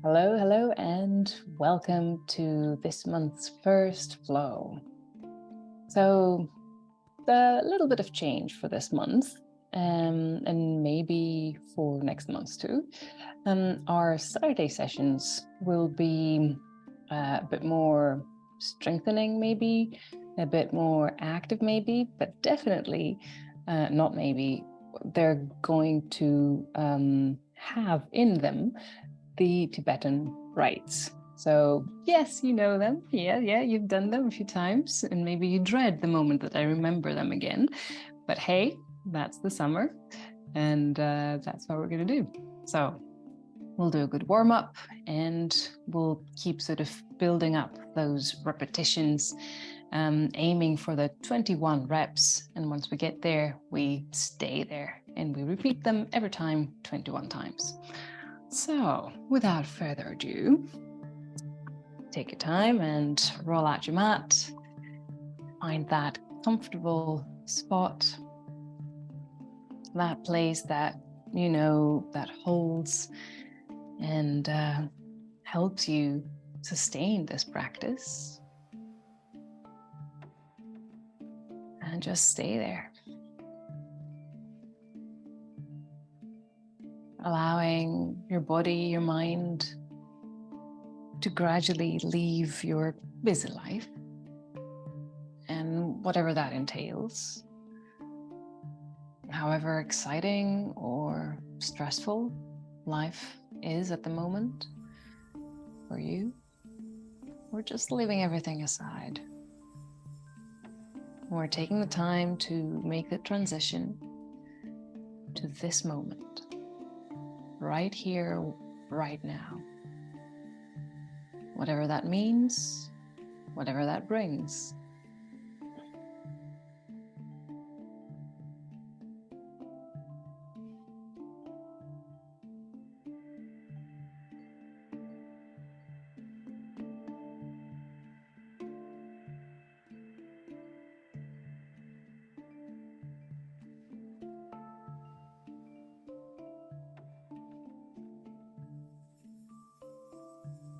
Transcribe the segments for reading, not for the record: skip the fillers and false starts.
Hello, hello, and welcome to this month's first flow. So, a little bit of change for this month, and maybe for next month too. Our Saturday sessions will be a bit more strengthening, maybe, a bit more active, maybe, but definitely not maybe. They're going to have in them the Tibetan rites. So yes, you know them. Yeah, you've done them a few times, and maybe you dread the moment that I remember them again. But hey, that's the summer, and that's what we're going to do. So we'll do a good warm up, and we'll keep sort of building up those repetitions, aiming for the 21 reps. And once we get there, we stay there, and we repeat them every time 21 times. So, without further ado, take your time and roll out your mat. Find that comfortable spot, that place that you know that holds and helps you sustain this practice. And just stay there. Allowing your body, your mind to gradually leave your busy life and whatever that entails. However exciting or stressful life is at the moment for you, we're just leaving everything aside. We're taking the time to make the transition to this moment, right here, right now. Whatever that means, whatever that brings.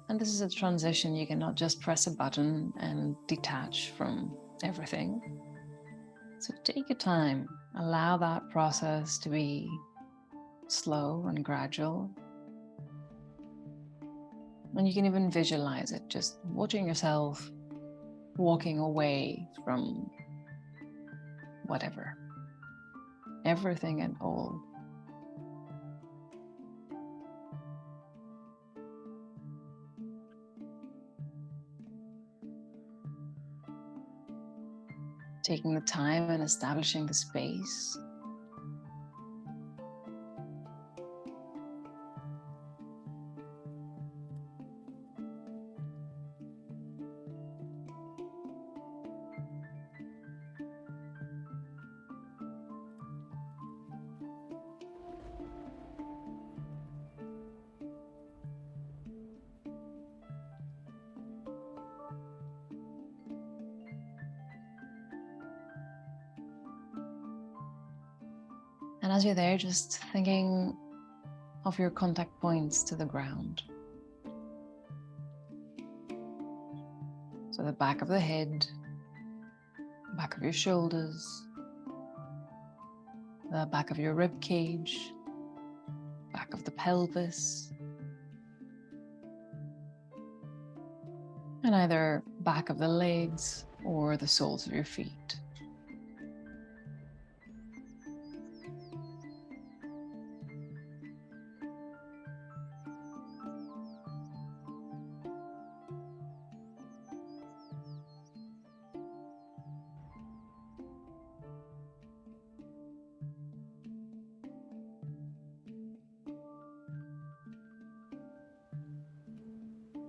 And this is a transition. You cannot just press a button and detach from everything. So take your time, allow that process to be slow and gradual. And you can even visualize it, just watching yourself walking away from whatever, everything and all. Taking the time and establishing the space. And as you're there, just thinking of your contact points to the ground. So the back of the head, back of your shoulders, the back of your rib cage, back of the pelvis, and either back of the legs or the soles of your feet.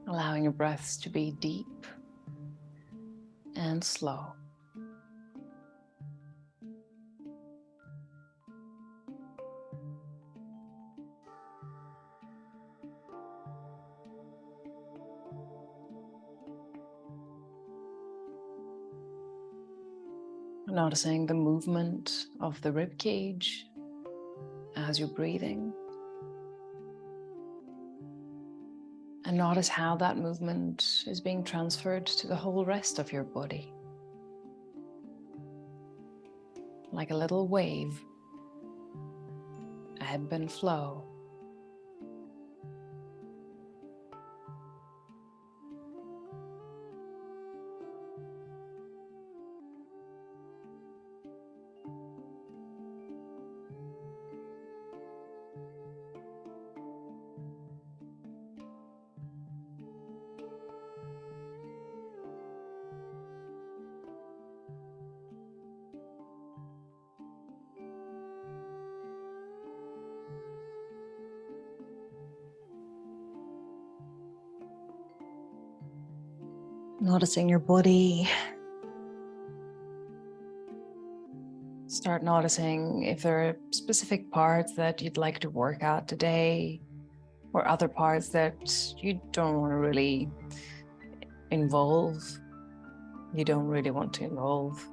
Allowing your breaths to be deep and slow. Noticing the movement of the rib cage as you're breathing. And notice how that movement is being transferred to the whole rest of your body. Like a little wave, ebb and flow. Noticing your body. Start noticing if there are specific parts that you'd like to work out today, or other parts that you don't want to really involve. You don't really want to involve.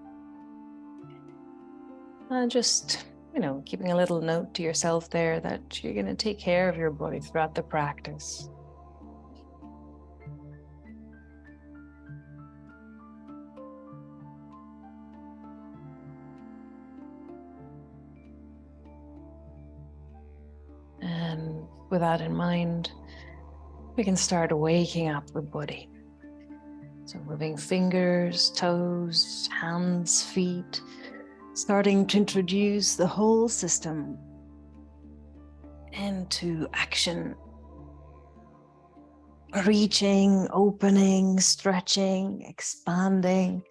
And just, keeping a little note to yourself there that you're going to take care of your body throughout the practice. And with that in mind, we can start waking up the body. So moving fingers, toes, hands, feet, starting to introduce the whole system into action. Reaching, opening, stretching, expanding,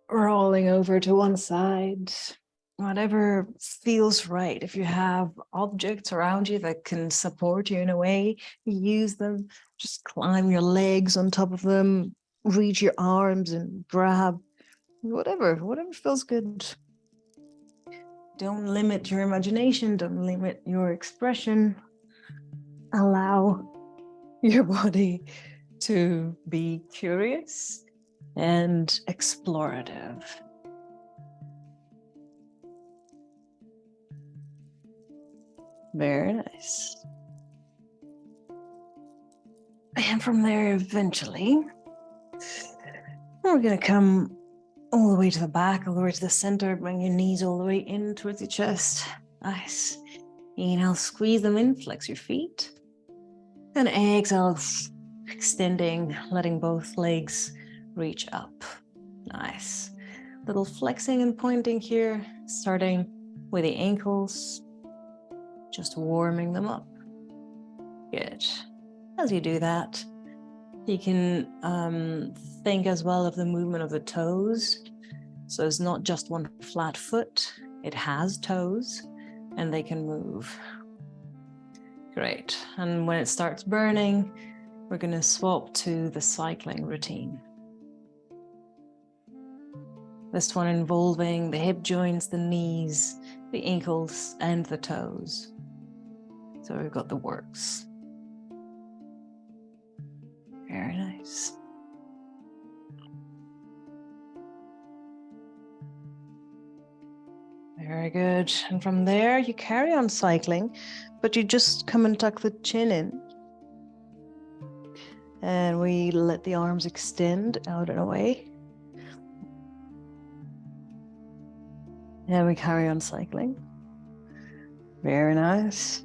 rolling over to one side. Whatever feels right. If you have objects around you that can support you in a way, use them. Just climb your legs on top of them, reach your arms and grab whatever feels good. Don't limit your imagination, don't limit your expression. Allow your body to be curious and explorative. Very nice. And from there, eventually, we're going to come all the way to the back, all the way to the center. Bring your knees all the way in towards your chest. Nice. Inhale, squeeze them in, flex your feet. And exhale, extending, letting both legs reach up. Nice. Little flexing and pointing here, starting with the ankles. Just warming them up. Good. As you do that, you can think as well of the movement of the toes. So it's not just one flat foot, it has toes and they can move. Great. And when it starts burning, we're going to swap to the cycling routine. This one involving the hip joints, the knees, the ankles, and the toes. So we've got the works. Very nice. Very good. And from there, you carry on cycling, but you just come and tuck the chin in. And we let the arms extend out and away. And we carry on cycling. Very nice.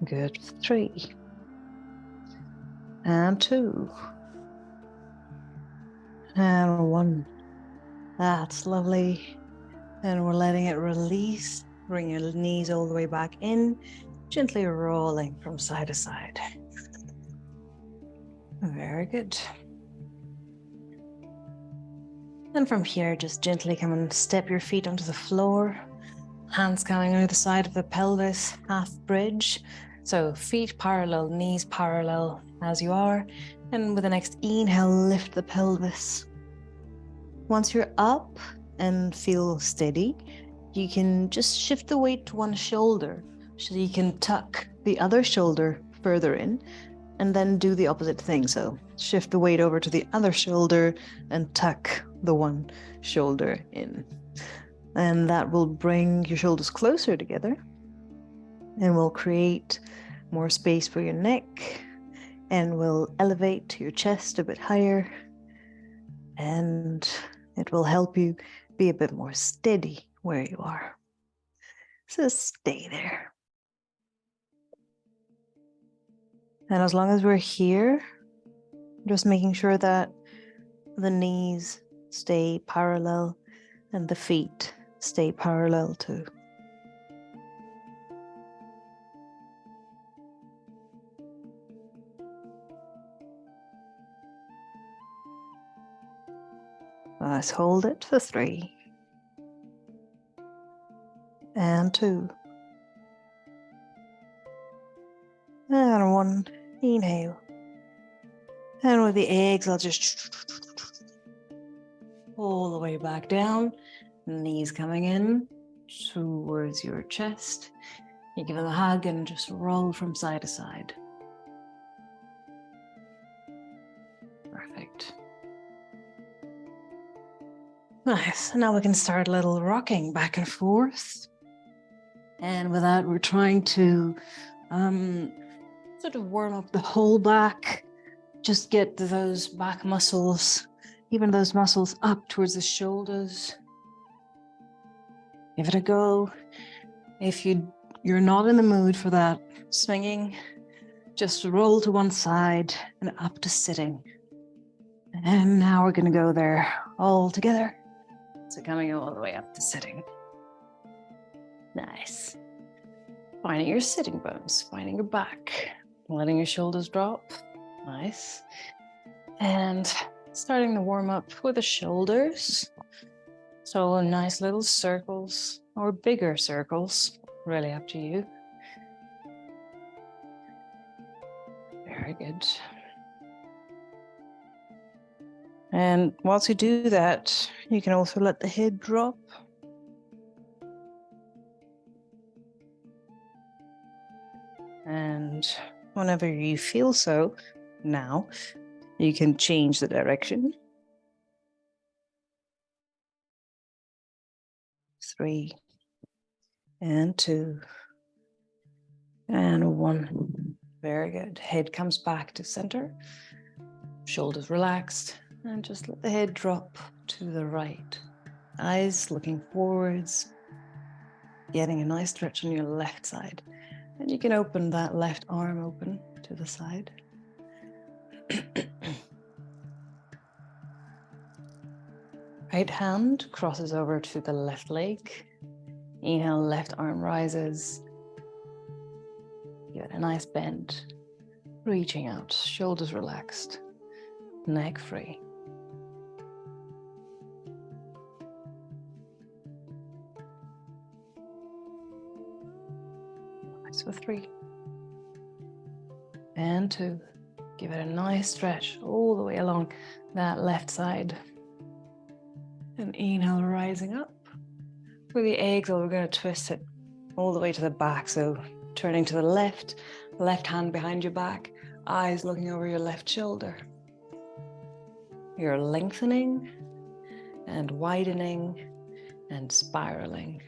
Good. 3. And 2. And 1. That's lovely. And we're letting it release. Bring your knees all the way back in, gently rolling from side to side. Very good. And from here, just gently come and step your feet onto the floor. Hands coming over the side of the pelvis, half bridge. So feet parallel, knees parallel as you are. And with the next inhale, lift the pelvis. Once you're up and feel steady, you can just shift the weight to one shoulder so you can tuck the other shoulder further in and then do the opposite thing. So shift the weight over to the other shoulder and tuck the one shoulder in. And that will bring your shoulders closer together. and will create more space for your neck and will elevate your chest a bit higher, and it will help you be a bit more steady where you are. So stay there. And as long as we're here, just making sure that the knees stay parallel and the feet stay parallel too. Let's hold it for 3 and 2 and 1. Inhale. And with the eggs, I'll just all the way back down. Knees coming in towards your chest. You give it a hug and just roll from side to side. Perfect. Nice. Now we can start a little rocking back and forth. And with that, we're trying to sort of warm up the whole back. Just get those back muscles, even those muscles up towards the shoulders. Give it a go. If you're not in the mood for that swinging, just roll to one side and up to sitting. And now we're going to go there all together. So coming all the way up to sitting. Nice. Finding your sitting bones, finding your back, letting your shoulders drop. Nice. And starting the warm up with the shoulders. So nice little circles or bigger circles, really up to you. Very good. And whilst you do that, you can also let the head drop. And whenever you feel so, now you can change the direction. 3 and 2 and 1. Very good. Head comes back to center. Shoulders relaxed. And just let the head drop to the right. Eyes looking forwards. Getting a nice stretch on your left side. And you can open that left arm open to the side. Right hand crosses over to the left leg. Inhale, left arm rises. Give it a nice bend. Reaching out, shoulders relaxed, neck free. Nice for 3 and 2. Give it a nice stretch all the way along that left side. And inhale, rising up. With the exhale, we're going to twist it all the way to the back. So turning to the left hand behind your back, eyes looking over your left shoulder. You're lengthening and widening and spiraling.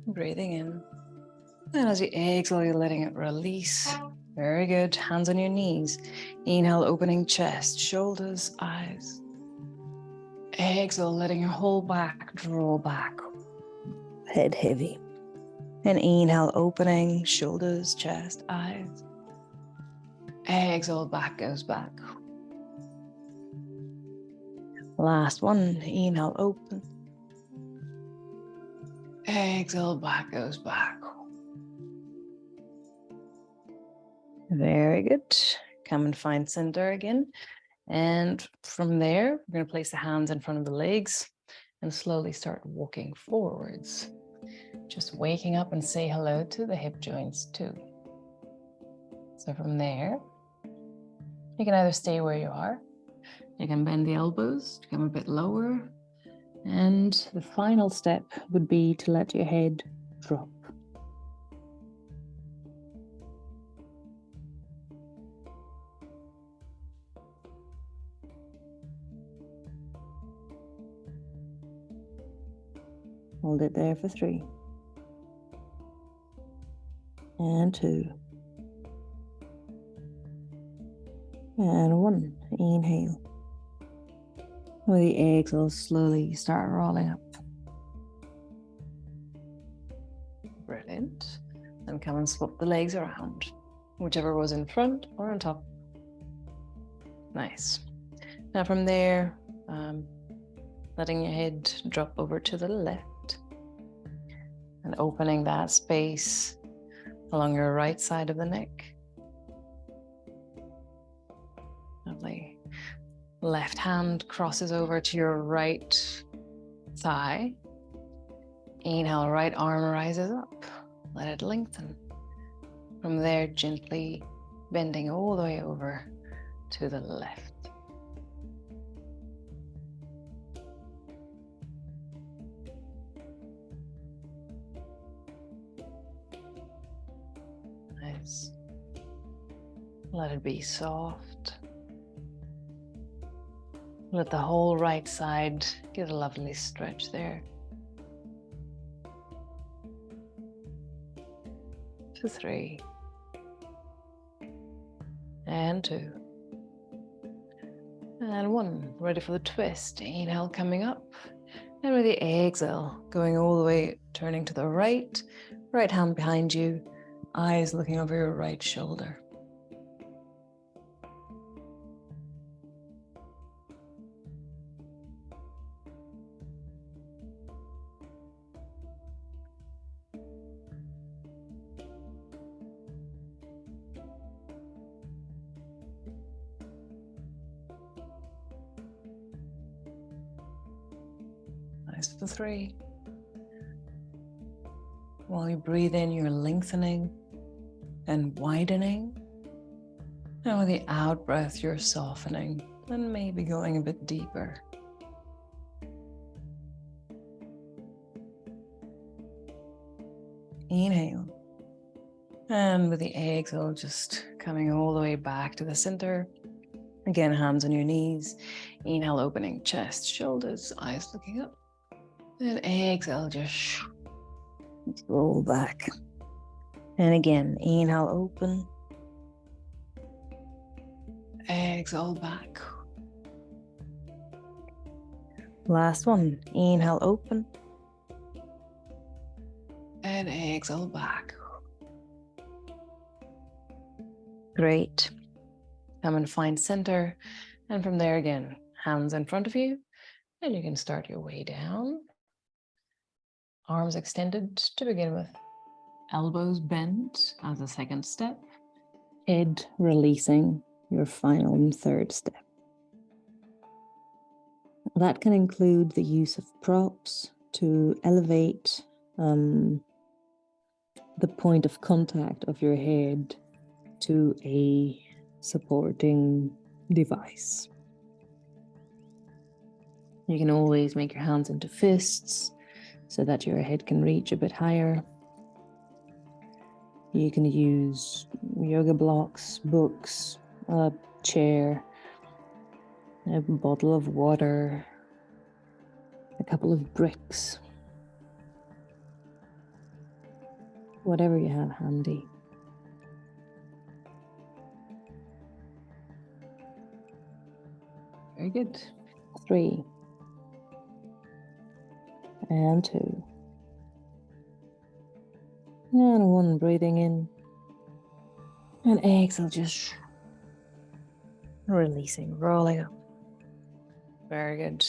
Breathing in. And as you exhale, you're letting it release. Very good. Hands on your knees. Inhale, opening chest, shoulders, eyes. Exhale, letting your whole back draw back. Head heavy. And inhale, opening, shoulders, chest, eyes. Exhale, back goes back. Last one. Inhale, open. Exhale, back goes back. Very good. Come and find center again. And from there, we're going to place the hands in front of the legs and slowly start walking forwards. Just waking up and say hello to the hip joints too. So from there, you can either stay where you are, you can bend the elbows to come a bit lower, and the final step would be to let your head drop. Hold it there for 3. And 2. And 1. Inhale. With the exhale, slowly start rolling up. Brilliant. And come and swap the legs around, whichever was in front or on top. Nice. Now from there, letting your head drop over to the left and opening that space along your right side of the neck. Lovely. Left hand crosses over to your right thigh. Inhale, right arm rises up. Let it lengthen. From there, gently bending all the way over to the left. Nice. Let it be soft. Let the whole right side get a lovely stretch there. To 3. And 2. And 1. Ready for the twist. Inhale coming up. And with the exhale, going all the way, turning to the right. Right hand behind you. Eyes looking over your right shoulder. Nice for 3. While you breathe in, you're lengthening and widening. And with the out breath, you're softening and maybe going a bit deeper. Inhale. And with the exhale, just coming all the way back to the center. Again, hands on your knees. Inhale, opening chest, shoulders, eyes looking up. And exhale, just Roll back. And again, inhale, open. exhale back. Last one. Inhale, open. And exhale back. Great. Come and find center. And from there again, hands in front of you. And you can start your way down. Arms extended to begin with. Elbows bent as a second step. Head releasing, your final and third step. That can include the use of props to elevate the point of contact of your head to a supporting device. You can always make your hands into fists so that your head can reach a bit higher. You can use yoga blocks, books, a chair, a bottle of water, a couple of bricks, whatever you have handy. Very good. 3 and 2 and 1. Breathing in and exhale, just releasing, rolling up. Very good.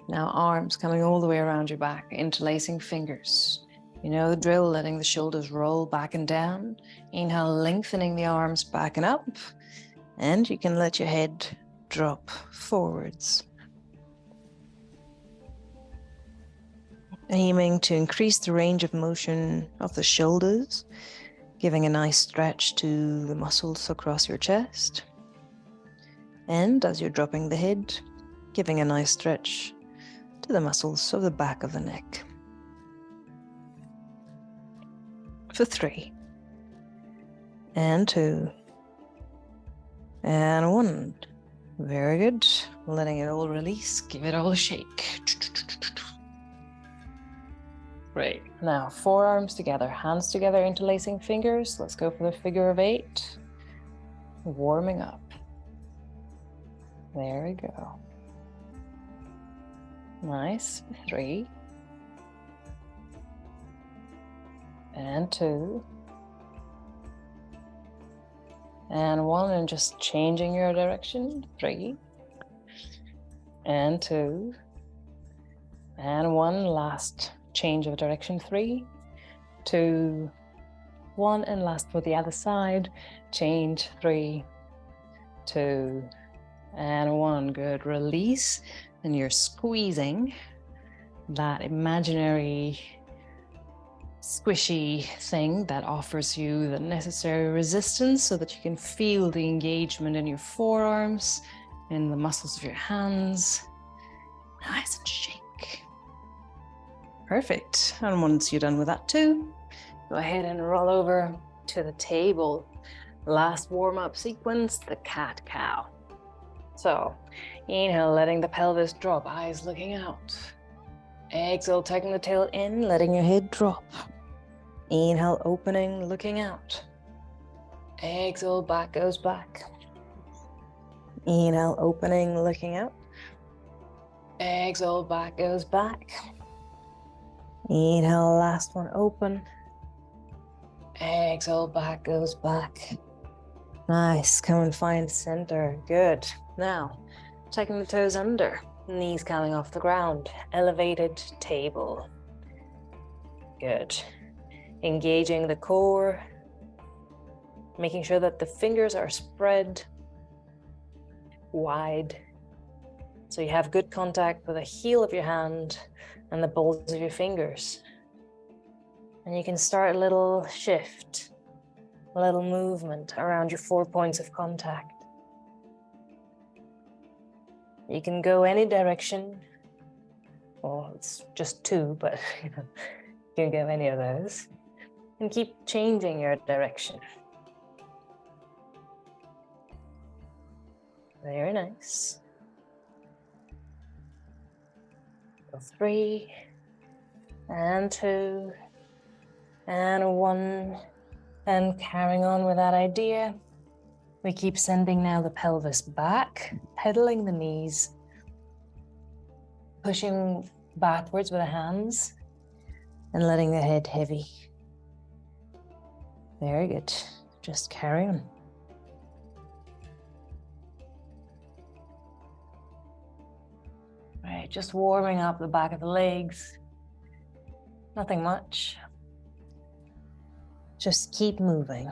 Now arms coming all the way around your back, interlacing fingers. You know the drill, letting the shoulders roll back and down. Inhale, lengthening the arms back and up. And you can let your head drop forwards. Aiming to increase the range of motion of the shoulders, giving a nice stretch to the muscles across your chest. And as you're dropping the head, giving a nice stretch to the muscles of the back of the neck. For 3 and 2 and 1. Very good. Letting it all release. Give it all a shake. Great. Now, forearms together, hands together, interlacing fingers. Let's go for the figure of 8. Warming up. There we go. Nice. 3. And 2. And 1, and just changing your direction. 3. And 2. And 1, last change of direction. 3, 2, 1, and last for the other side. Change. 3, 2, and 1. Good. Release. And you're squeezing that imaginary squishy thing that offers you the necessary resistance so that you can feel the engagement in your forearms, in the muscles of your hands. Nice and shake. Perfect. And once you're done with that too, go ahead and roll over to the table. Last warm-up sequence, the cat-cow. So, inhale, letting the pelvis drop, eyes looking out. Exhale, tucking the tail in, letting your head drop. Inhale, opening, looking out. Exhale, back goes back. Inhale, opening, looking out. Exhale, back goes back. Inhale, last one, open. Exhale, back goes back. Nice, come and find center, good. Now, tucking the toes under, knees coming off the ground, elevated table. Good. Engaging the core, making sure that the fingers are spread wide. So you have good contact with the heel of your hand and the balls of your fingers. And you can start a little shift, a little movement around your 4 points of contact. You can go any direction. Well, it's just 2, but you can go any of those. And keep changing your direction. Very nice. Go 3, and 2, and 1. And carrying on with that idea, we keep sending now the pelvis back, pedaling the knees, pushing backwards with the hands, and letting the head heavy. Very good. Just carry on. Right, just warming up the back of the legs. Nothing much. Just keep moving.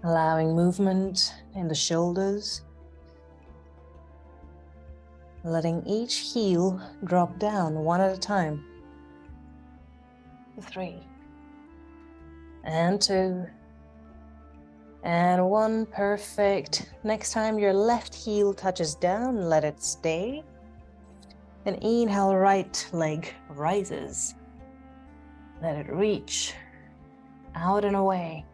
Allowing movement in the shoulders. Letting each heel drop down one at a time. 3, and 2, and 1. Perfect. Next time your left heel touches down, let it stay. And inhale, right leg rises. Let it reach out and away.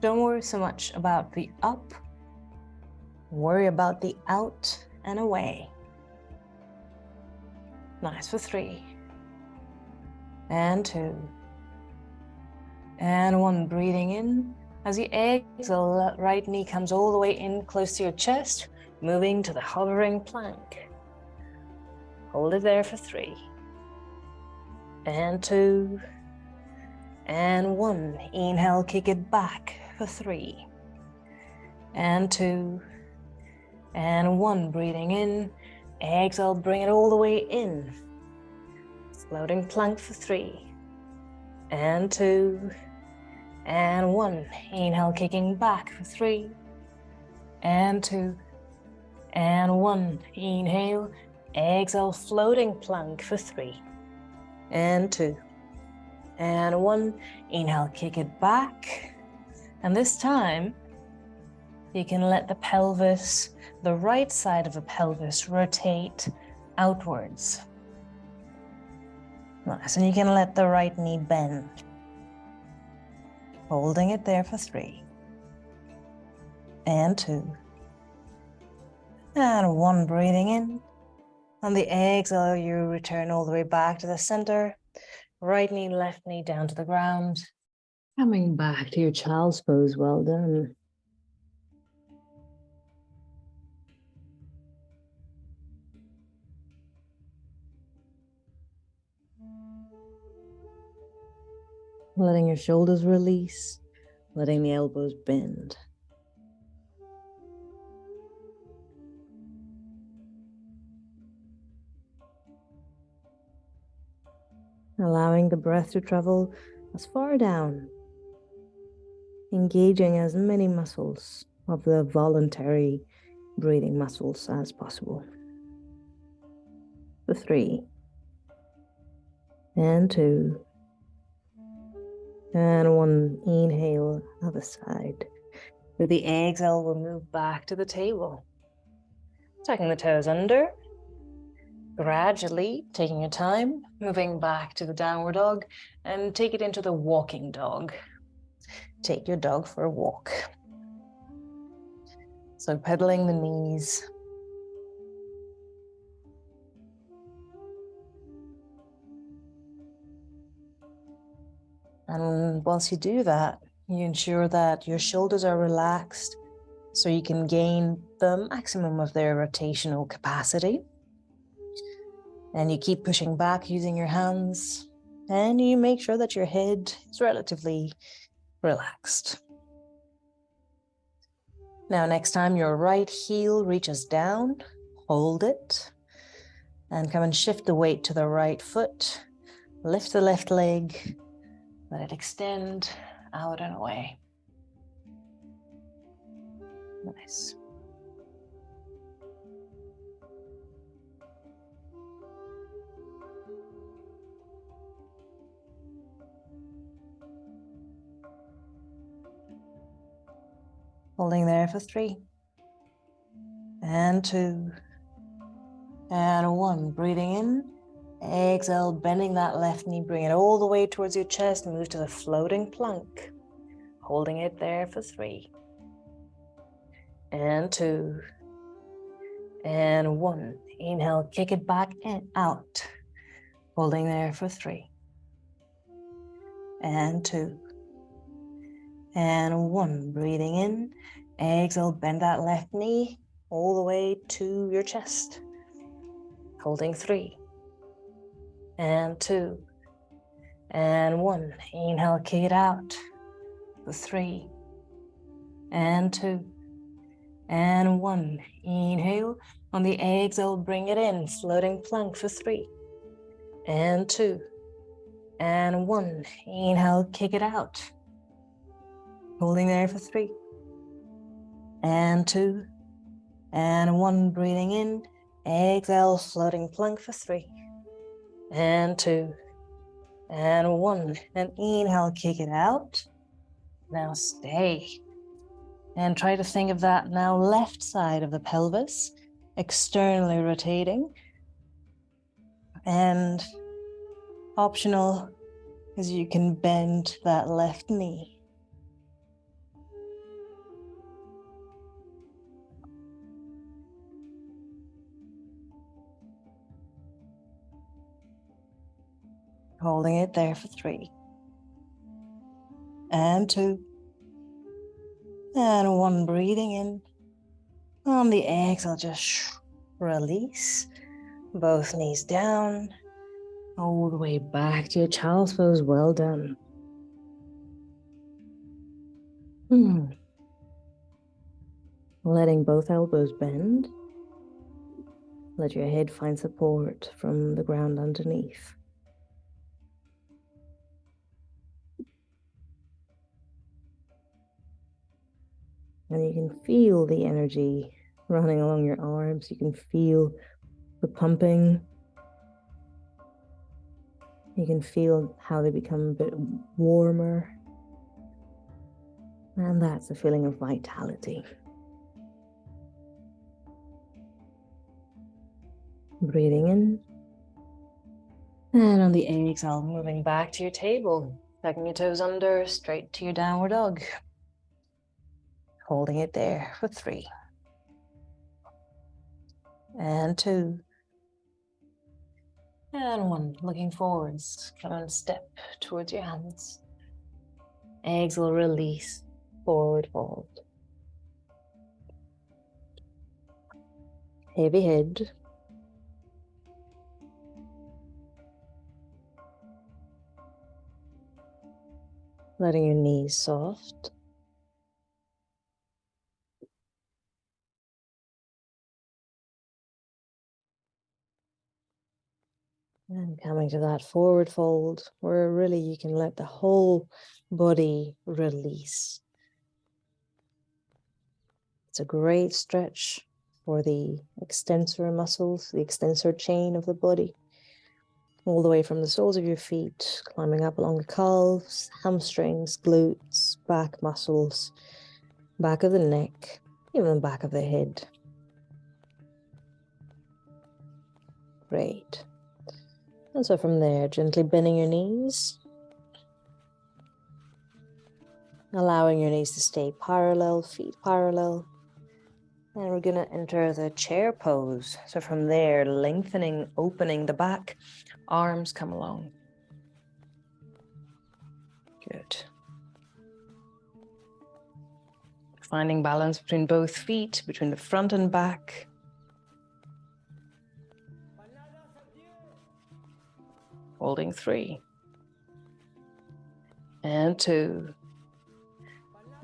Don't worry so much about the up. Worry about the out and away. Nice for 3, and 2, and 1. Breathing in. As you exhale, right knee comes all the way in close to your chest, moving to the hovering plank. Hold it there for 3, and 2, and 1. Inhale, kick it back for 3, and 2, and 1. Breathing in. Exhale, bring it all the way in. Floating plank for 3, and 2, and 1. Inhale, kicking back for 3, and 2, and 1. Inhale, exhale, floating plank for 3, and 2, and 1. Inhale, kick it back. And this time, you can let the pelvis, the right side of the pelvis, rotate outwards. Nice, and you can let the right knee bend. Holding it there for 3, and 2. And 1, breathing in. On the exhale, you return all the way back to the center. Right knee, left knee down to the ground. Coming back to your child's pose, well done. Letting your shoulders release, letting the elbows bend. Allowing the breath to travel as far down, engaging as many muscles of the voluntary breathing muscles as possible. For 3, and 2, and 1. Inhale, other side. With the exhale, we'll move back to the table. Tucking the toes under. Gradually, taking your time, moving back to the downward dog and take it into the walking dog. Take your dog for a walk. So pedaling the knees. And whilst you do that, you ensure that your shoulders are relaxed so you can gain the maximum of their rotational capacity. And you keep pushing back using your hands, and you make sure that your head is relatively relaxed. Now, next time your right heel reaches down, hold it, and come and shift the weight to the right foot. Lift the left leg, let it extend out and away. Nice. Holding there for 3, and 2, and 1. Breathing in, exhale, bending that left knee, bring it all the way towards your chest, move to the floating plank. Holding it there for 3, and 2, and 1. Inhale, kick it back and out. Holding there for 3, and 2, and 1. Breathing in, exhale, bend that left knee all the way to your chest. Holding 3, and 2, and 1. Inhale, kick it out for 3, and 2, and 1. Inhale. On the exhale, bring it in, floating plank for 3, and 2, and 1. Inhale, kick it out. Holding there for 3, and 2, and 1. Breathing in, exhale, floating plank for 3, and 2, and 1. And inhale, kick it out. Now stay. And try to think of that now left side of the pelvis, externally rotating. And optional is you can bend that left knee. Holding it there for 3, and 2, and 1. Breathing in. On the exhale, just release. Both knees down. All the way back to your child's pose. Well done. Letting both elbows bend. Let your head find support from the ground underneath. And you can feel the energy running along your arms. You can feel the pumping. You can feel how they become a bit warmer. And that's a feeling of vitality. Breathing in. And on the exhale, moving back to your table. Tucking your toes under, straight to your downward dog. Holding it there for 3. And 2. And 1. Looking forwards. Come and step towards your hands. Exhale, release. Forward fold. Heavy head. Letting your knees soft. And coming to that forward fold where really you can let the whole body release. It's a great stretch for the extensor muscles, the extensor chain of the body. All the way from the soles of your feet, climbing up along the calves, hamstrings, glutes, back muscles, back of the neck, even the back of the head. Great. And so from there, gently bending your knees, allowing your knees to stay parallel, feet parallel. And we're going to enter the chair pose. So from there, lengthening, opening the back, arms come along. Good. Finding balance between both feet, between the front and back. Holding 3. And 2.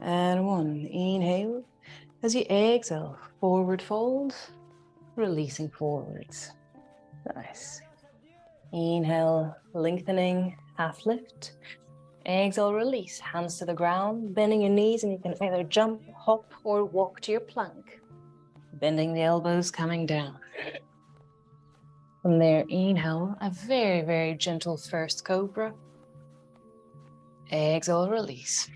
And 1. Inhale. As you exhale, forward fold, releasing forwards. Nice. Inhale, lengthening, half lift. Exhale, release, hands to the ground, bending your knees, and you can either jump, hop, or walk to your plank. Bending the elbows, coming down. From there, inhale, a very, very gentle first cobra. Exhale, release.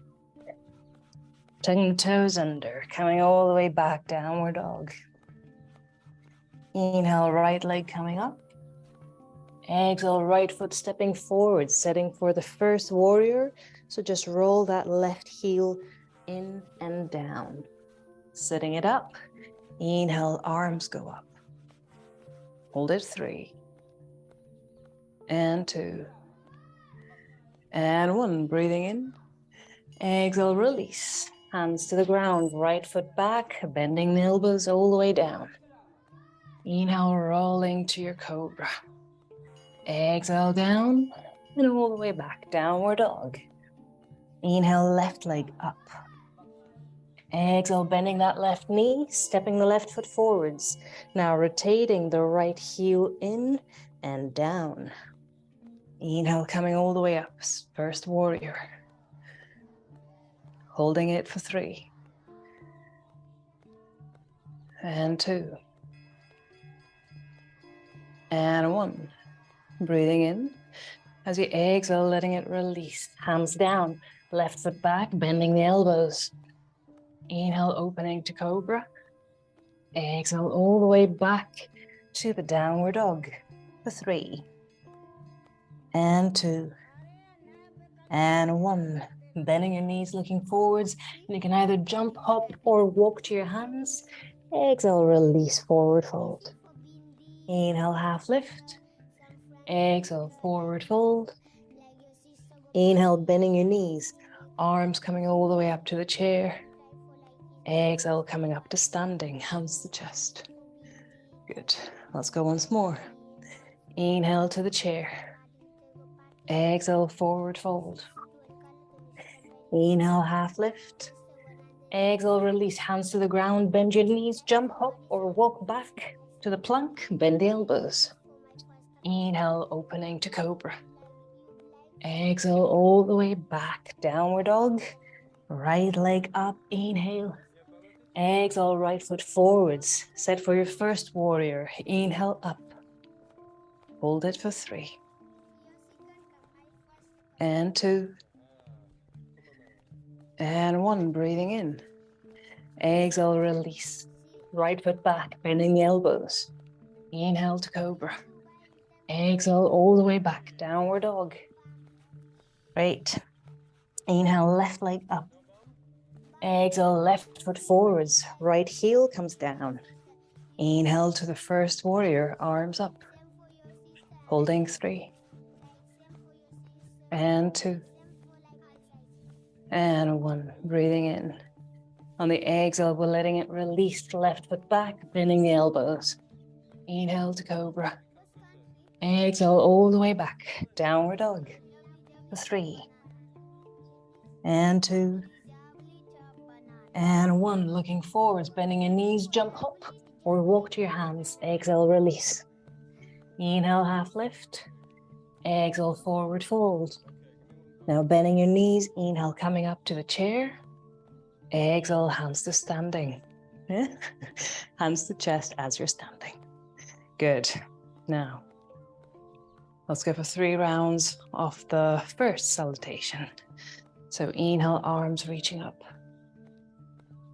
Tucking the toes under, coming all the way back, downward dog. Inhale, right leg coming up. Exhale, right foot stepping forward, setting for the first warrior. So just roll that left heel in and down. Setting it up. Inhale, arms go up. Hold it 3. And 2. And 1. Breathing in. Exhale, release. Hands to the ground, right foot back, bending the elbows all the way down. Inhale, rolling to your cobra. Exhale, down, and all the way back, downward dog. Inhale, left leg up. Exhale, bending that left knee, stepping the left foot forwards. Now rotating the right heel in and down. Inhale, coming all the way up, first warrior. Holding it for 3. And 2. And 1. Breathing in. As you exhale, letting it release. Hands down, left foot back, bending the elbows. Inhale, opening to cobra. Exhale, all the way back to the downward dog for 3. And 2. And 1. Bending your knees, looking forwards. You can either jump, hop, or walk to your hands. Exhale, release, forward fold. Inhale, half lift. Exhale, forward fold. Inhale, bending your knees. Arms coming all the way up to the chair. Exhale, coming up to standing, hands to chest. Good. Let's go once more. Inhale to the chair. Exhale, forward fold. Inhale, half lift. Exhale, release, hands to the ground, bend your knees, jump, hop, or walk back to the plank, bend the elbows. Inhale, opening to cobra. Exhale, all the way back, downward dog. Right leg up, inhale. Exhale, right foot forwards. Set for your first warrior. Inhale, up. Hold it for 3. And 2. And 1, breathing in. Exhale, release. Right foot back, bending the elbows. Inhale to cobra. Exhale, all the way back, downward dog. Great. Inhale, left leg up. Exhale, left foot forwards, right heel comes down. Inhale to the first warrior, arms up. Holding 3. And 2. And 1, breathing in. On the exhale, we're letting it release the left foot back, bending the elbows. Inhale to cobra. Exhale all the way back, downward dog. For 3. And 2. And 1, looking forwards, bending your knees, jump up or walk to your hands. Exhale, release. Inhale, half lift. Exhale, forward fold. Now bending your knees, inhale, coming up to a chair. Exhale, hands to standing. Hands to chest as you're standing. Good. Now, let's go for 3 rounds of the first salutation. So inhale, arms reaching up.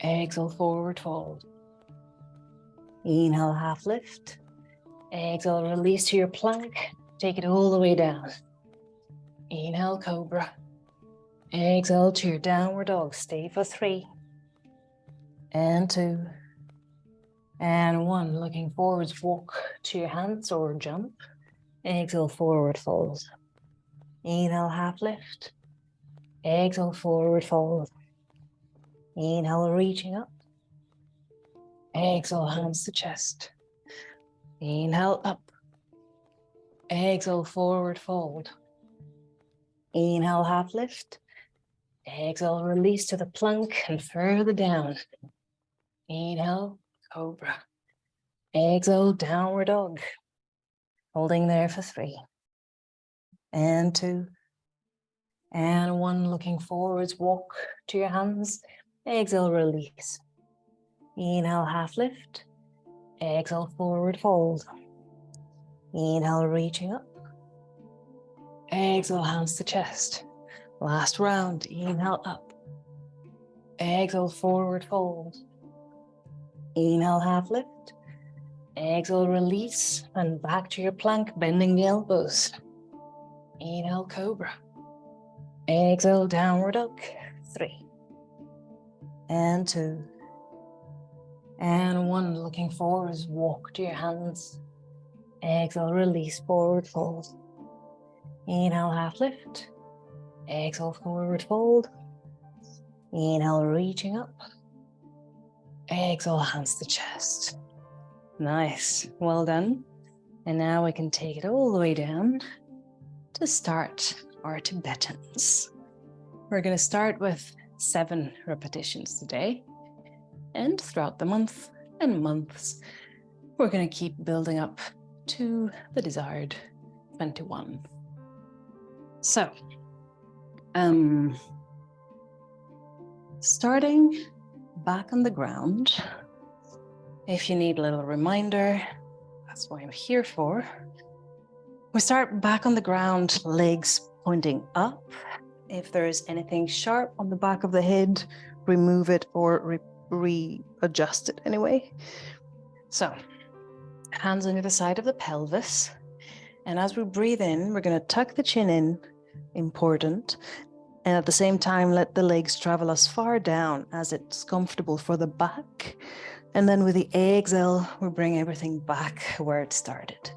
Exhale, forward fold. Inhale, half lift. Exhale, release to your plank. Take it all the way down. Inhale, cobra. Exhale to your downward dog. Stay for 3. And 2. And 1. Looking forwards, walk to your hands or jump. Exhale, forward fold. Inhale, half lift. Exhale, forward fold. Inhale, reaching up. Exhale, hands to chest. Inhale, up. Exhale, forward fold. Inhale, half lift. Exhale, release to the plank and further down. Inhale, cobra. Exhale, downward dog. Holding there for 3. And 2. And 1, looking forwards, walk to your hands. Exhale, release. Inhale, half lift. Exhale, forward fold. Inhale, reaching up. Exhale, hands to chest. Last round, inhale, up. Exhale, forward fold. Inhale, half lift. Exhale, release, and back to your plank, bending the elbows. Inhale, cobra. Exhale, downward dog. 3. And 2. And 1, looking forwards, walk to your hands. Exhale, release, forward fold. Inhale, half lift. Exhale, forward fold. Inhale, reaching up. Exhale, hands to chest. Nice, well done. And now we can take it all the way down to start our Tibetans. We're going to start with 7 repetitions today. And throughout the month and months, we're going to keep building up to the desired 21. So, starting back on the ground, if you need a little reminder, that's what I'm here for. We start back on the ground, legs pointing up. If there is anything sharp on the back of the head, remove it or readjust it anyway. So, hands under the side of the pelvis. And as we breathe in, we're going to tuck the chin in, important. And at the same time, let the legs travel as far down as it's comfortable for the back. And then with the exhale, we bring everything back where it started.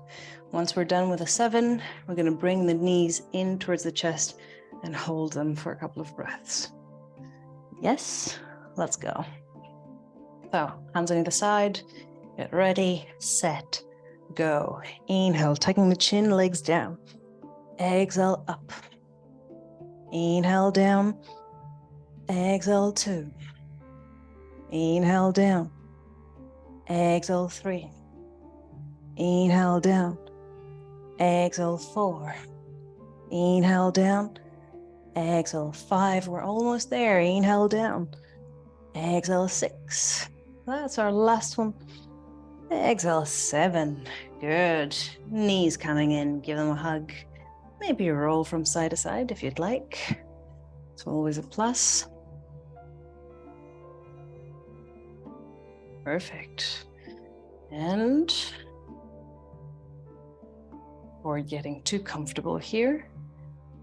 Once we're done with a 7, we're going to bring the knees in towards the chest and hold them for a couple of breaths. Yes, let's go. So, hands on either side, get ready, set, go. Inhale, tucking the chin, legs down. Exhale, up. Inhale, down. Exhale, 2. Inhale, down. Exhale, 3. Inhale, down. Exhale, 4. Inhale, down. Exhale, 5. We're almost there. Inhale, down. Exhale, 6. That's our last one. Exhale, 7. Good. Knees coming in. Give them a hug. Maybe roll from side to side if you'd like. It's always a plus. Perfect. And before getting too comfortable here,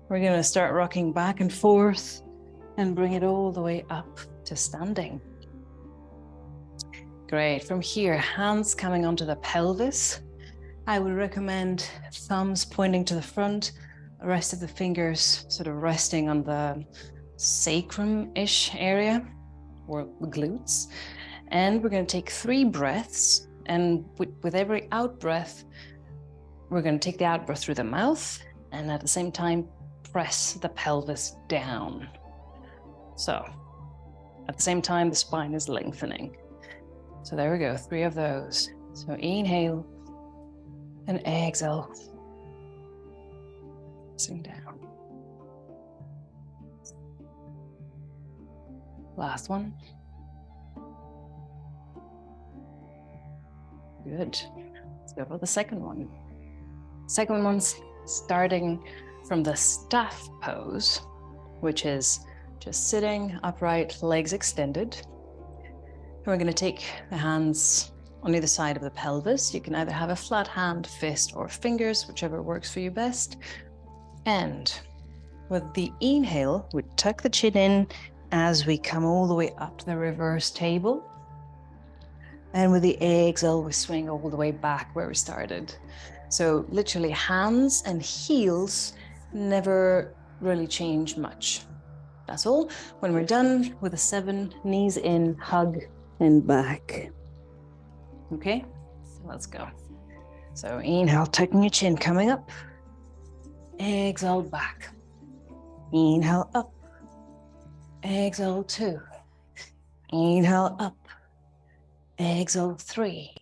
we're going to start rocking back and forth and bring it all the way up to standing. Great. From here, hands coming onto the pelvis. I would recommend thumbs pointing to the front, the rest of the fingers sort of resting on the sacrum-ish area or the glutes. And we're going to take 3 breaths. And with every out breath, we're going to take the out breath through the mouth and at the same time, press the pelvis down. So at the same time, the spine is lengthening. So there we go, 3 of those. So inhale and exhale. Pressing down. Last one. Good. Let's go for the second one. Second one's starting from the staff pose, which is just sitting upright, legs extended. And we're going to take the hands on either side of the pelvis. You can either have a flat hand, fist, or fingers, whichever works for you best. And with the inhale, we tuck the chin in as we come all the way up to the reverse table. And with the exhale, we swing all the way back where we started. So literally hands and heels never really change much. That's all. When we're done with the 7, knees in, hug, and back. Okay, so let's go. So inhale, tucking your chin, coming up. Exhale, back. Inhale, up. Exhale, 2. Inhale, up. Exhale, 3.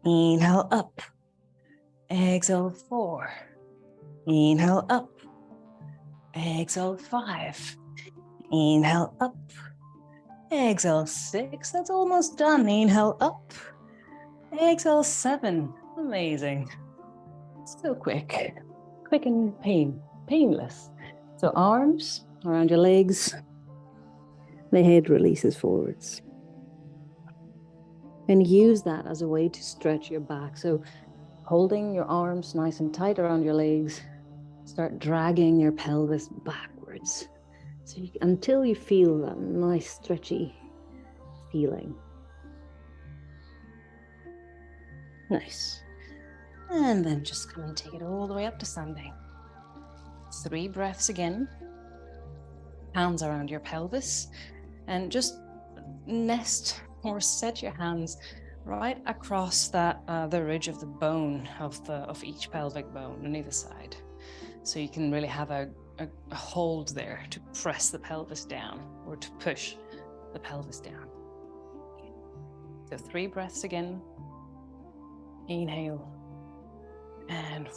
Inhale, up. Exhale, 4. Inhale, up. Exhale, 5. Inhale, up. Exhale, 6. That's almost done. Inhale, up. Exhale, 7. Amazing. So quick. Quick and painless. So arms around your legs. The head releases forwards. And use that as a way to stretch your back. So holding your arms nice and tight around your legs, start dragging your pelvis backwards. So until you feel that nice stretchy feeling. Nice. And then just come and take it all the way up to standing. 3 breaths again. Hands around your pelvis. And just nest or set your hands right across that the ridge of the bone of each pelvic bone on either side. So you can really have a hold there to press the pelvis down or to push the pelvis down. So 3 breaths again. Inhale and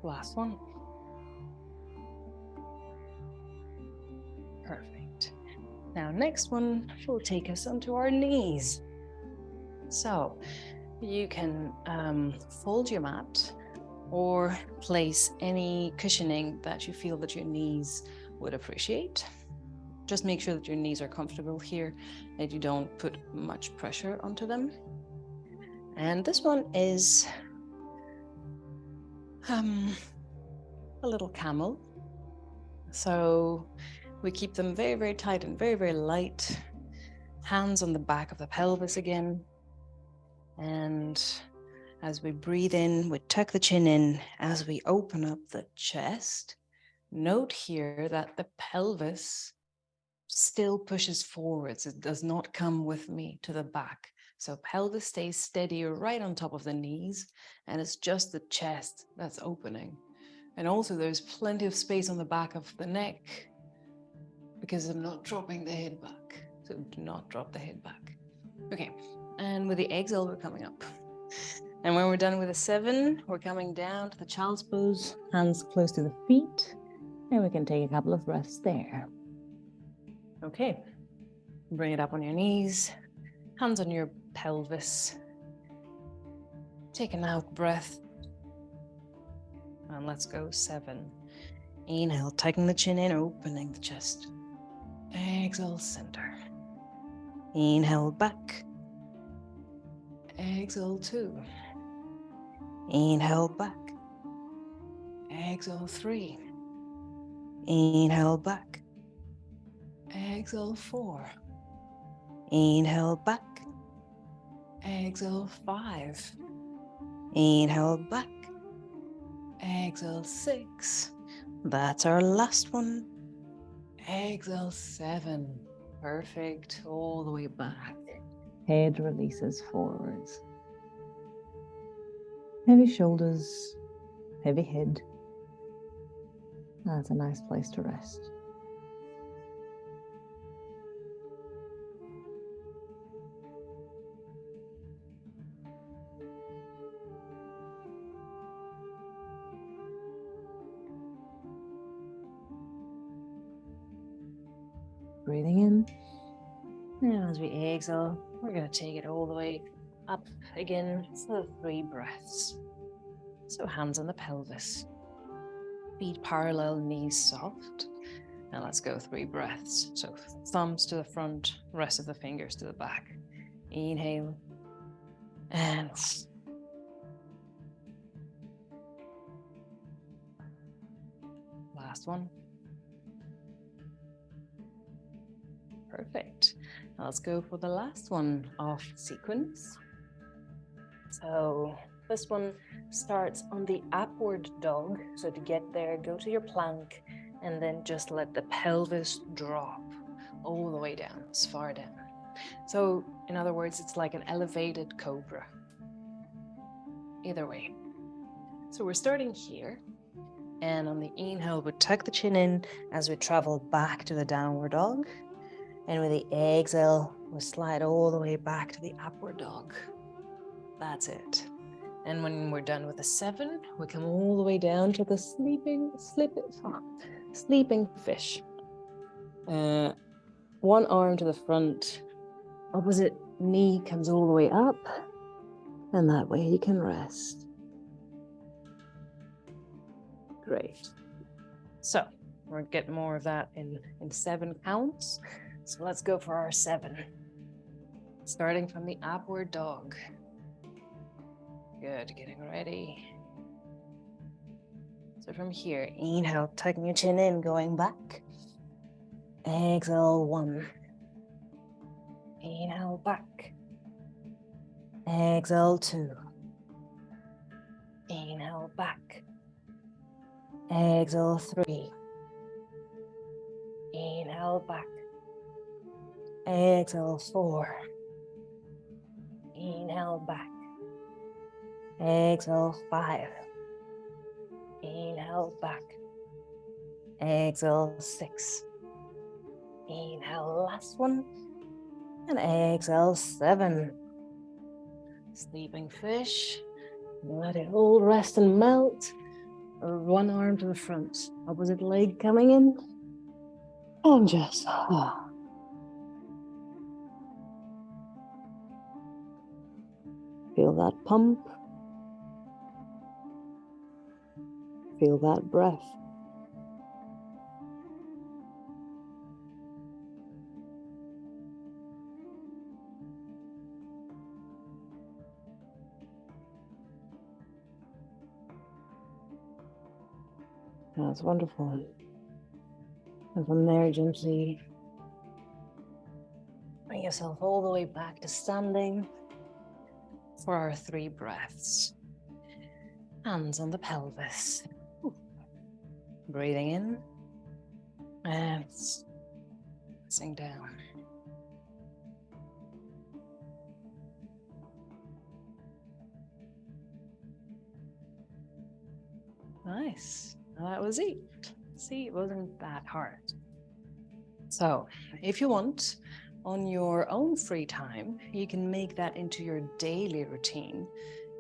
last one. Perfect. Now, next one will take us onto our knees. So you can fold your mat or place any cushioning that you feel that your knees would appreciate. Just make sure that your knees are comfortable here, that you don't put much pressure onto them. And this one is a little camel. So we keep them very, very tight and very, very light. Hands on the back of the pelvis again. And as we breathe in, we tuck the chin in. As we open up the chest, note here that the pelvis still pushes forwards. It does not come with me to the back. So pelvis stays steady right on top of the knees, and it's just the chest that's opening. And also there's plenty of space on the back of the neck because I'm not dropping the head back. So do not drop the head back. Okay, and with the exhale, we're coming up. And when we're done with the 7, we're coming down to the child's pose, hands close to the feet, and we can take a couple of breaths there. Okay, bring it up on your knees, hands on your pelvis. Take an out breath. And let's go 7. Inhale, tucking the chin in, opening the chest. Exhale, center. Inhale, back. Exhale, 2. Inhale, back. Exhale, 3. Inhale back. Exhale 4. Inhale back. Exhale 5. Inhale back. Exhale 6. That's our last one. Exhale 7. Perfect. All the way back. Head releases forwards. Heavy shoulders, heavy head. That's a nice place to rest. Breathing in. And as we exhale, we're going to take it all the way up again for 3 breaths. So hands on the pelvis. Feet parallel, knees soft. And let's go 3 breaths. So thumbs to the front, rest of the fingers to the back. Inhale. And last one. Perfect. Now let's go for the last one of the sequence. So this one starts on the upward dog. So to get there, go to your plank and then just let the pelvis drop all the way down, as far down. So in other words, it's like an elevated cobra. Either way. So we're starting here. And on the inhale, we tuck the chin in as we travel back to the downward dog. And with the exhale, we slide all the way back to the upward dog. That's it. And when we're done with the 7, we come all the way down to the sleeping fish. One arm to the front, opposite knee comes all the way up, and that way you can rest. Great. So we'll get more of that in 7 counts. So let's go for our 7. Starting from the upward dog. Good, getting ready. So from here, inhale, tucking your chin in, going back. Exhale, 1. Inhale, back. Exhale, 2. Inhale, back. Exhale, 3. Inhale, back. Exhale, 4. Inhale, back. Exhale, 5. Inhale, back. Exhale, 6. Inhale, last one. And exhale, 7. Sleeping fish. Let it all rest and melt. One arm to the front, opposite leg coming in. And just feel that pump. Feel that breath. That's wonderful. And from there, gently bring yourself all the way back to standing for our 3 breaths. Hands on the pelvis. Breathing in and pressing down. Nice. Well, that was it. See, it wasn't that hard. So if you want, on your own free time, you can make that into your daily routine.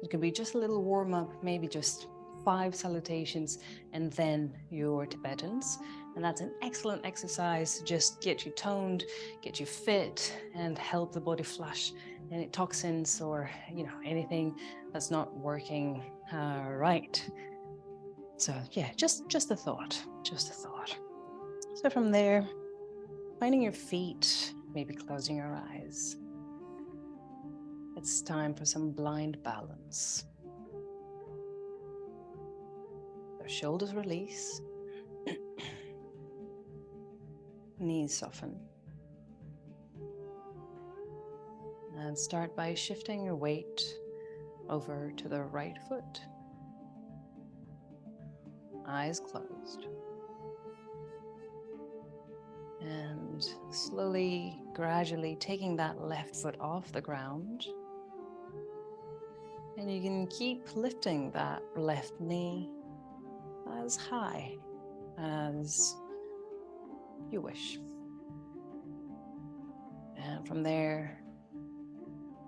It can be just a little warm up, maybe just 5 salutations and then your Tibetans. And that's an excellent exercise to just get you toned, get you fit, and help the body flush any toxins or anything that's not working right. So yeah, just a thought, So from there, finding your feet, maybe closing your eyes. It's time for some blind balance. The shoulders release. Knees soften. And start by shifting your weight over to the right foot. Eyes closed. And slowly, gradually taking that left foot off the ground. And you can keep lifting that left knee as high as you wish. And from there,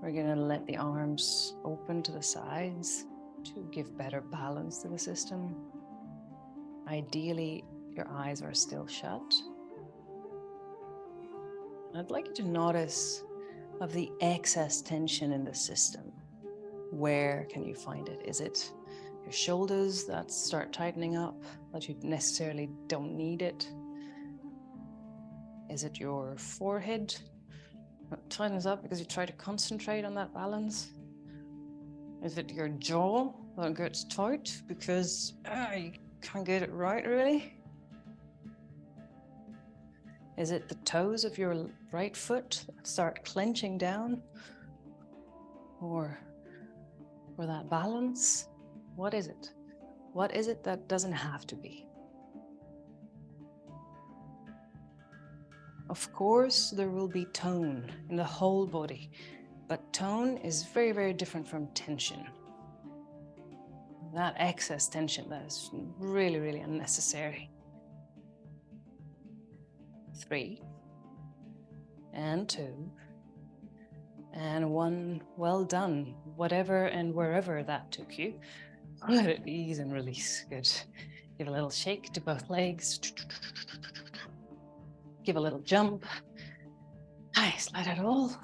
we're going to let the arms open to the sides to give better balance to the system. Ideally, your eyes are still shut. I'd like you to notice of the excess tension in the system. Where can you find it? Is it your shoulders that start tightening up, that you necessarily don't need it? Is it your forehead that tightens up because you try to concentrate on that balance? Is it your jaw that gets tight because you can't get it right, really? Is it the toes of your right foot that start clenching down? Or that balance? What is it? What is it that doesn't have to be? Of course, there will be tone in the whole body, but tone is very, very different from tension. That excess tension, that is really, really unnecessary. 3, and 2, and 1. Well done, whatever and wherever that took you. Let it ease and release. Good. Give a little shake to both legs. Give a little jump. Nice, let it all.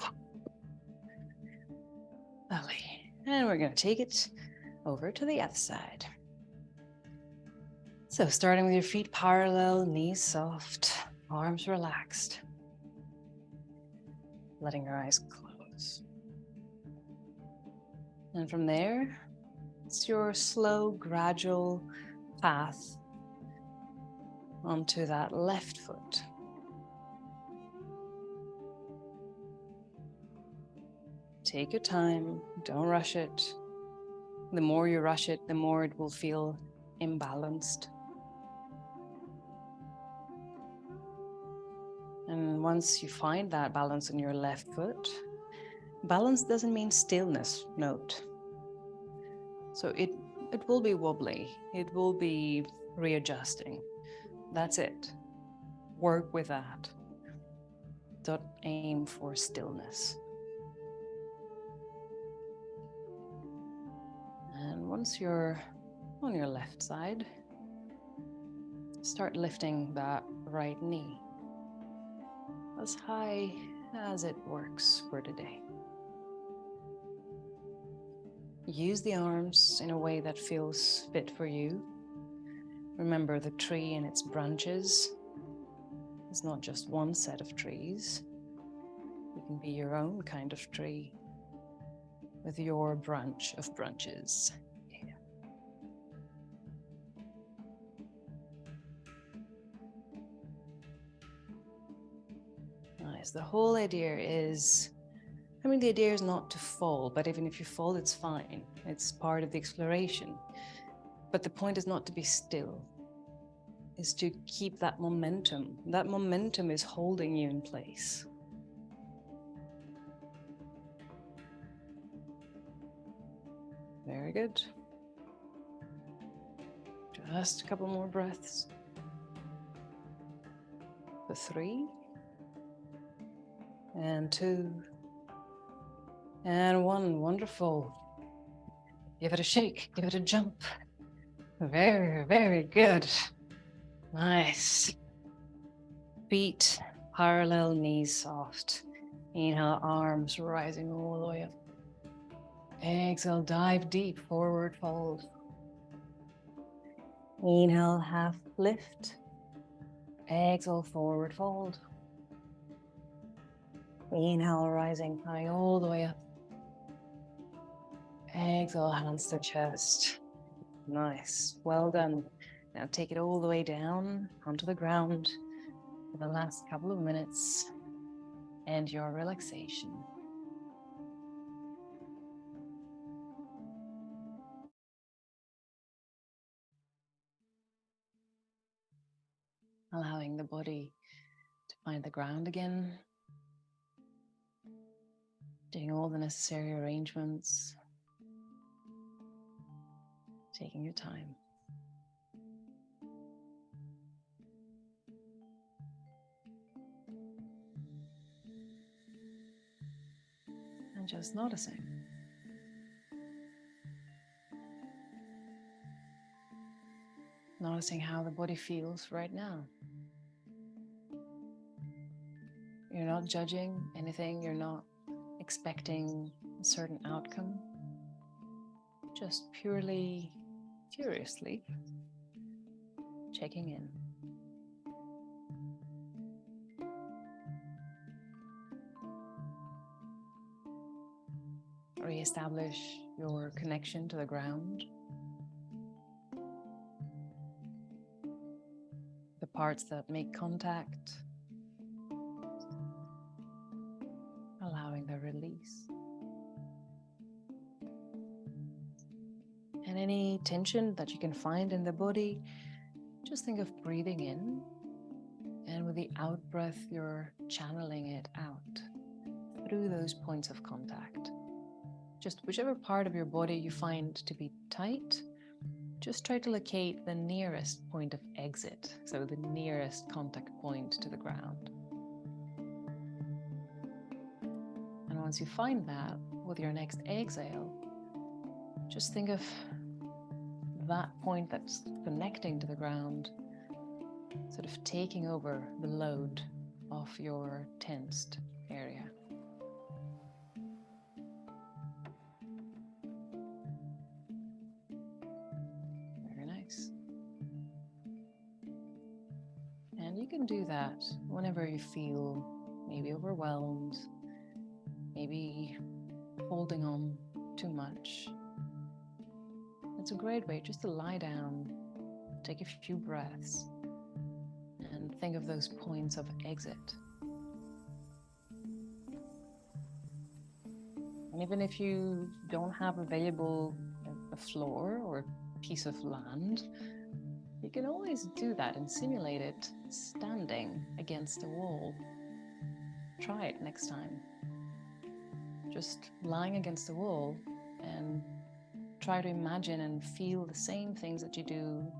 Lovely. And we're going to take it over to the other side. So starting with your feet parallel, knees soft, arms relaxed. Letting your eyes close. And from there, it's your slow, gradual path onto that left foot. Take your time, don't rush it. The more you rush it, the more it will feel imbalanced. And once you find that balance in your left foot, balance doesn't mean stillness, note. So it will be wobbly, it will be readjusting. That's it. Work with that. Don't aim for stillness. And once you're on your left side, start lifting that right knee as high as it works for today. Use the arms in a way that feels fit for you. Remember, the tree and its branches is not just one set of trees. You can be your own kind of tree with your branch of branches. Yeah. Nice. The whole idea is, the idea is not to fall, but even if you fall, it's fine. It's part of the exploration. But the point is not to be still, is to keep that momentum. That momentum is holding you in place. Very good. Just a couple more breaths. For 3, and 2, and 1. Wonderful. Give it a shake, give it a jump. Very, very good. Nice. Feet parallel, knees soft. Inhale, arms rising all the way up. Exhale, dive deep, forward fold. Inhale, half lift. Exhale, forward fold. Inhale, rising high all the way up. Exhale, hands to chest. Nice, well done. Now take it all the way down onto the ground. for the last couple of minutes and your relaxation. Allowing the body to find the ground again, doing all the necessary arrangements, taking your time. And just noticing. Noticing how the body feels right now. You're not judging anything, you're not expecting a certain outcome. Just purely, curiously checking in. Re-establish your connection to the ground. The parts that make contact. Allowing the release. And any tension that you can find in the body, just think of breathing in. And with the out breath, you're channeling it out through those points of contact. Just whichever part of your body you find to be tight, just try to locate the nearest point of exit, so the nearest contact point to the ground. And once you find that, with your next exhale, just think of that point that's connecting to the ground, sort of taking over the load of your tensed area. And you can do that whenever you feel maybe overwhelmed, maybe holding on too much. It's a great way just to lie down, take a few breaths, and think of those points of exit. And even if you don't have available a floor or a piece of land, you can always do that and simulate it standing against a wall. Try it next time. Just lying against the wall and try to imagine and feel the same things that you do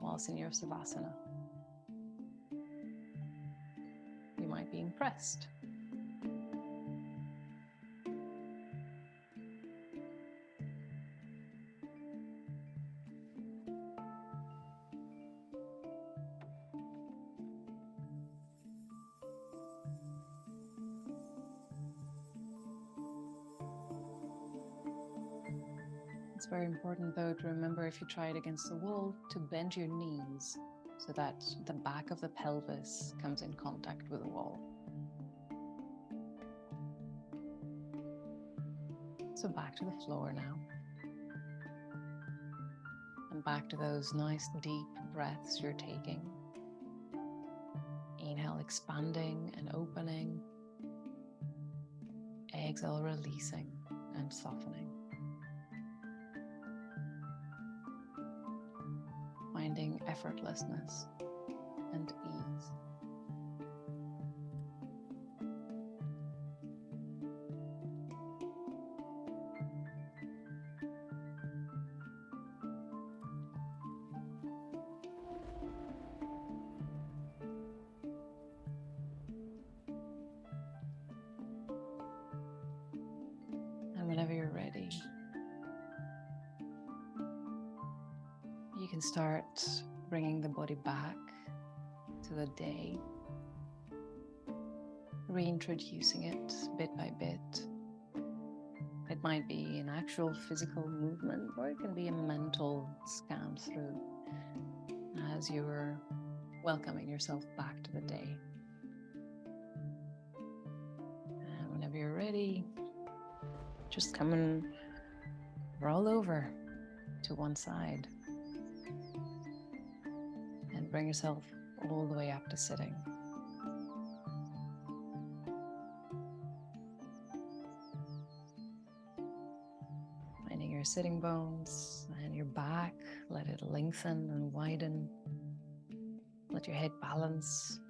whilst in your Savasana. You might be impressed. It's very important, though, to remember, if you try it against the wall, to bend your knees so that the back of the pelvis comes in contact with the wall. So back to the floor now. And back to those nice deep breaths you're taking. Inhale, expanding and opening. Exhale, releasing and softening. Finding effortlessness and ease. And whenever you're ready, you can start bringing the body back to the day, reintroducing it bit by bit. It might be an actual physical movement, or it can be a mental scan through as you're welcoming yourself back to the day. And whenever you're ready, just come and roll over to one side. And bring yourself all the way up to sitting. your sitting bones and your back. Let it lengthen and widen. Let your head balance.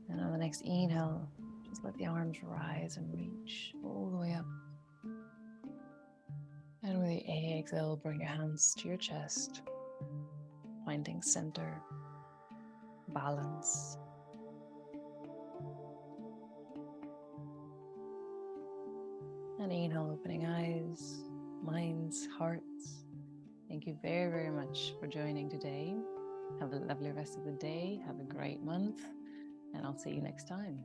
And on the next inhale, just let the arms rise and reach all the way up. And with the exhale, bring your hands to your chest, finding center, balance. And inhale, opening eyes, minds, hearts. Thank you very, very much for joining today. Have a lovely rest of the day. Have a great month. And I'll see you next time.